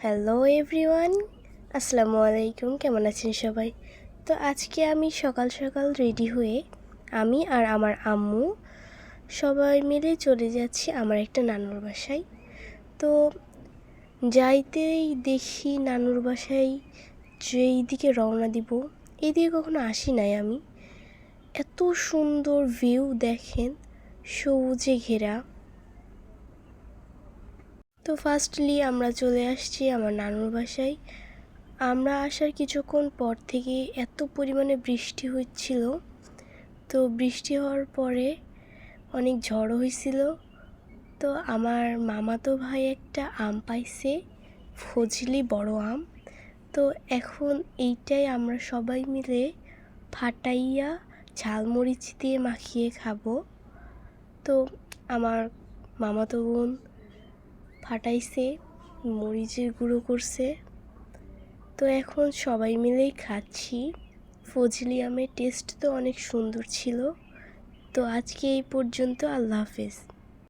Hello everyone, আসসালামু আলাইকুম। কেমন আছেন সবাই? তো আজকে আমি সকাল সকাল রেডি হয়ে আমি আর আমার আম্মু সবাই মিলে চলে যাচ্ছি আমার একটা নানুর বাসায়। তো যাইতেই দেখি নানুর বাসায় যেই দিকে রওনা দিব, এইদিকে কখনো আসি নাই আমি। এত সুন্দর ভিউ দেখেন, সবুজে ঘেরা। তো ফার্স্টলি আমরা চলে আসছি আমার নানুর বাসায়। আমরা আসার কিছুক্ষণ পর থেকে এত পরিমাণে বৃষ্টি হচ্ছিল, তো বৃষ্টি হওয়ার পরে অনেক ঝড় হয়েছিল। তো আমার মামাতো ভাই একটা আম পাইছে, ফজলি বড় আম। তো এখন এইটাই আমরা সবাই মিলে ফাটাইয়া ঝালমরিচ দিয়ে মাখিয়ে খাবো। তো আমার মামাতো বোন ফাটাইছে, মরিচের গুঁড়ো করছে। তো এখন সবাই মিলেই খাচ্ছি। ফজলি আমের টেস্ট তো অনেক সুন্দর ছিল। তো আজকে এই পর্যন্ত, আল্লাহ হাফেজ।